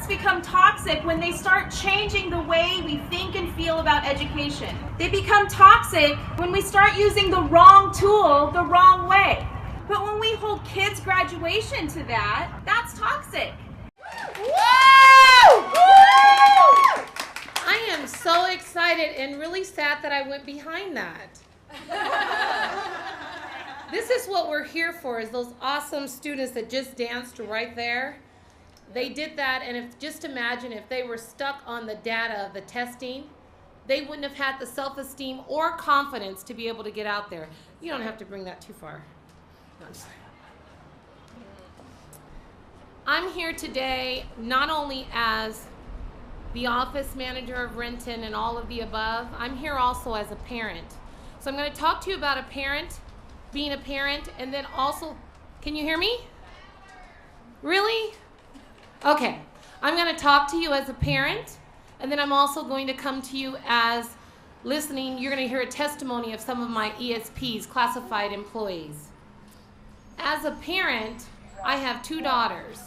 efforts become toxic when they start changing the way we think and feel about education. They become toxic when we start using the wrong tool the wrong way. But when we hold kids' graduation to that, that's toxic. Woo! I am so excited and really sad that I went behind that. This is what we're here for, is those awesome students that just danced right there. They did that, and just imagine if they were stuck on the data of the testing, they wouldn't have had the self-esteem or confidence to be able to get out there. You don't have to bring that too far. No, I'm sorry. I'm here today not only as the office manager of Renton and all of the above, I'm here also as a parent. So I'm going to talk to you about a parent, being a parent, and then also, can you hear me? Really? Okay, I'm going to talk to you as a parent, and then I'm also going to come to you as listening. You're going to hear a testimony of some of my ESPs, classified employees. As a parent, I have two daughters.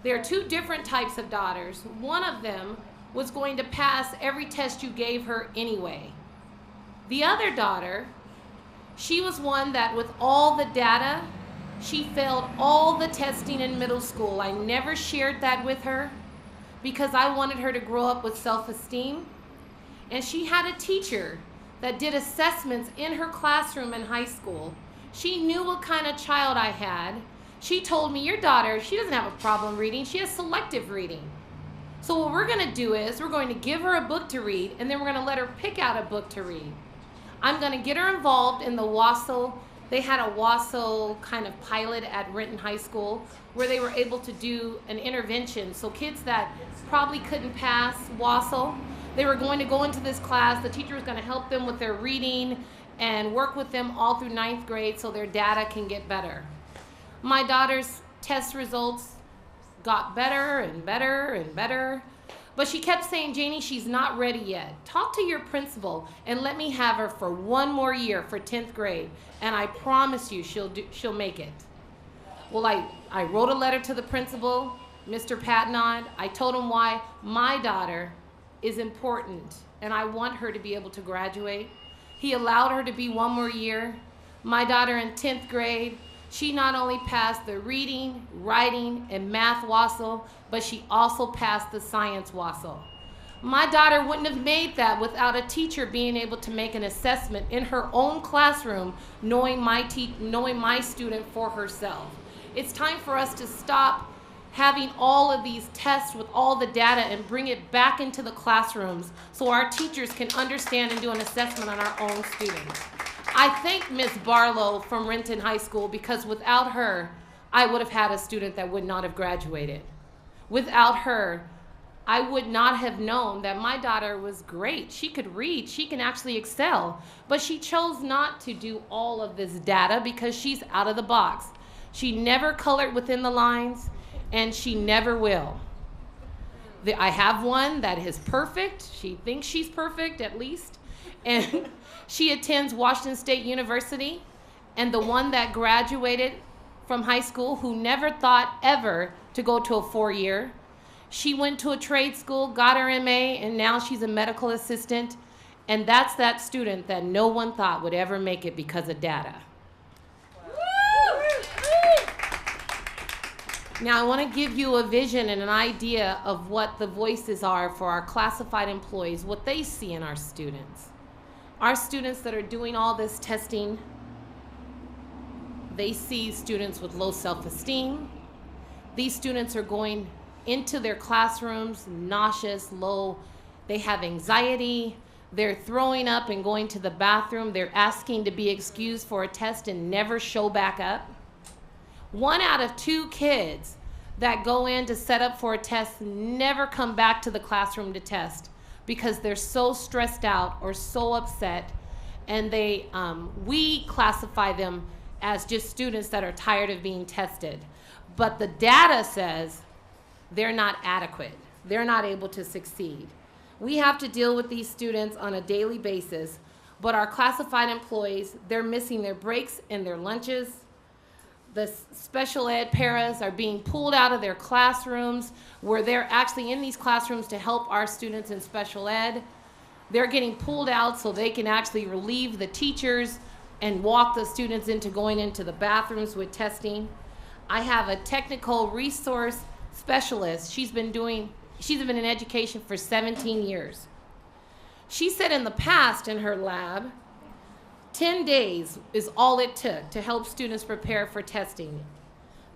There are two different types of daughters. One of them was going to pass every test you gave her anyway. The other daughter, she was one that with all the data, she failed all the testing in middle school. I never shared that with her because I wanted her to grow up with self-esteem. And she had a teacher that did assessments in her classroom in high school. She knew what kind of child I had. She told me, your daughter, she doesn't have a problem reading. She has selective reading. So what we're going to do is we're going to give her a book to read, and then we're going to let her pick out a book to read. I'm going to get her involved in the WASO. They had a WASO kind of pilot at Renton High School where they were able to do an intervention. So kids that probably couldn't pass WASO, they were going to go into this class. The teacher was going to help them with their reading and work with them all through 9th grade so their data can get better. My daughter's test results got better and better and better, but she kept saying, Janie, she's not ready yet. Talk to your principal and let me have her for one more year for 10th grade, and I promise you she'll make it. Well, I wrote a letter to the principal, Mr. Patnod. I told him why my daughter is important, and I want her to be able to graduate. He allowed her to be one more year. My daughter in 10th grade, she not only passed the reading, writing, and math WASO, but she also passed the science WASO. My daughter wouldn't have made that without a teacher being able to make an assessment in her own classroom, knowing my student for herself. It's time for us to stop having all of these tests with all the data and bring it back into the classrooms so our teachers can understand and do an assessment on our own students. I thank Ms. Barlow from Renton High School because without her, I would have had a student that would not have graduated. Without her, I would not have known that my daughter was great. She could read, she can actually excel, but she chose not to do all of this data because she's out of the box. She never colored within the lines, and she never will. I have one that is perfect. She thinks she's perfect, at least, and she attends Washington State University, and the one that graduated from high school who never thought ever to go to a 4-year. She went to a trade school, got her MA, and now she's a medical assistant, and that's that student that no one thought would ever make it because of data. Now I want to give you a vision and an idea of what the voices are for our classified employees, what they see in our students. Our students that are doing all this testing, they see students with low self-esteem. These students are going into their classrooms nauseous, low. They have anxiety. They're throwing up and going to the bathroom. They're asking to be excused for a test and never show back up. 1 out of 2 kids that go in to set up for a test never come back to the classroom to test because they're so stressed out or so upset, and we classify them as just students that are tired of being tested. But the data says they're not adequate. They're not able to succeed. We have to deal with these students on a daily basis, but our classified employees, they're missing their breaks and their lunches. the special ed paras are being pulled out of their classrooms, where they're actually in these classrooms to help our students in special ed. They're getting pulled out so they can actually relieve the teachers and walk the students into going into the bathrooms with testing. I have a technical resource specialist. She's been in education for 17 years. She said in the past in her lab, 10 days is all it took to help students prepare for testing.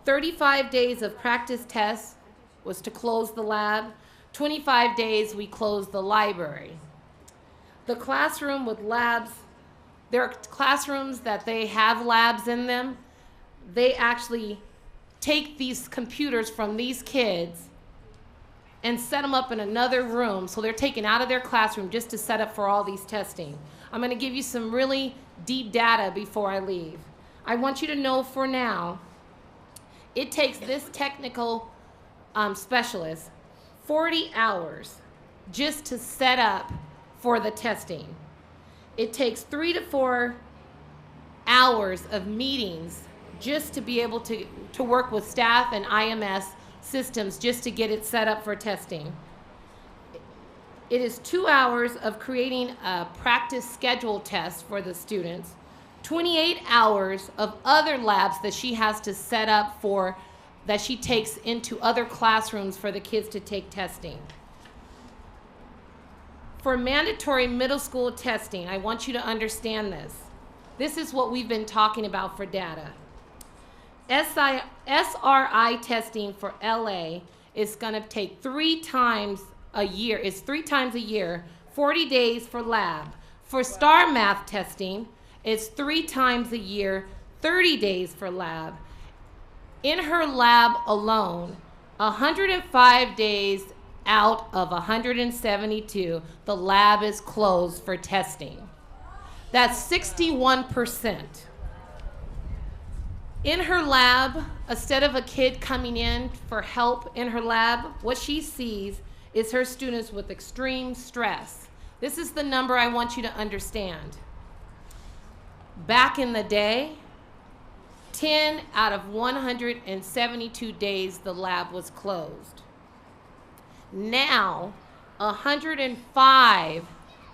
35 days of practice tests was to close the lab. 25 days we closed the library. The classroom with labs, there are classrooms that they have labs in them. They actually take these computers from these kids and set them up in another room, so they're taken out of their classroom just to set up for all these testing. I'm gonna give you some really deep data before I leave. I want you to know for now, it takes this technical specialist 40 hours just to set up for the testing. It takes 3 to 4 hours of meetings just to be able to work with staff and IMS systems just to get it set up for testing. It is 2 hours of creating a practice schedule test for the students, 28 hours of other labs that she has to set up for, that she takes into other classrooms for the kids to take testing. For mandatory middle school testing, I want you to understand this. This is what we've been talking about for data. SRI testing for LA is going to take 3 times a year. It's 3 times a year, 40 days for lab. For STAR math testing, it's 3 times a year, 30 days for lab. In her lab alone, 105 days out of 172, the lab is closed for testing. That's 61%. In her lab, instead of a kid coming in for help in her lab, what she sees is her students with extreme stress. This is the number I want you to understand. Back in the day, 10 out of 172 days the lab was closed. Now, 105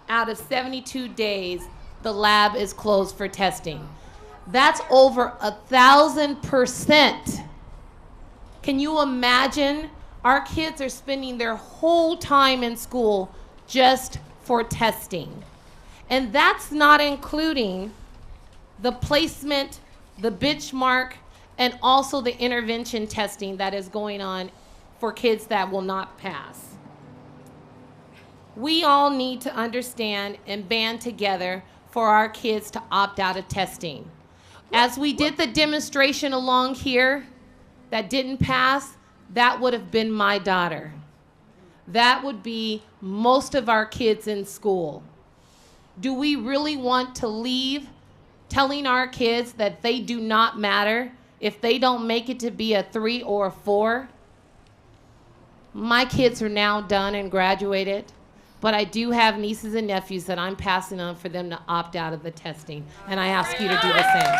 out of 72 days the lab is closed for testing. That's over 1,000%. Can you imagine? Our kids are spending their whole time in school just for testing. And that's not including the placement, the benchmark, and also the intervention testing that is going on for kids that will not pass. We all need to understand and band together for our kids to opt out of testing. As we did the demonstration along here that didn't pass, that would have been my daughter. That would be most of our kids in school. Do we really want to leave telling our kids that they do not matter if they don't make it to be a 3 or a 4? My kids are now done and graduated, but I do have nieces and nephews that I'm passing on for them to opt out of the testing, and I ask you to do the same.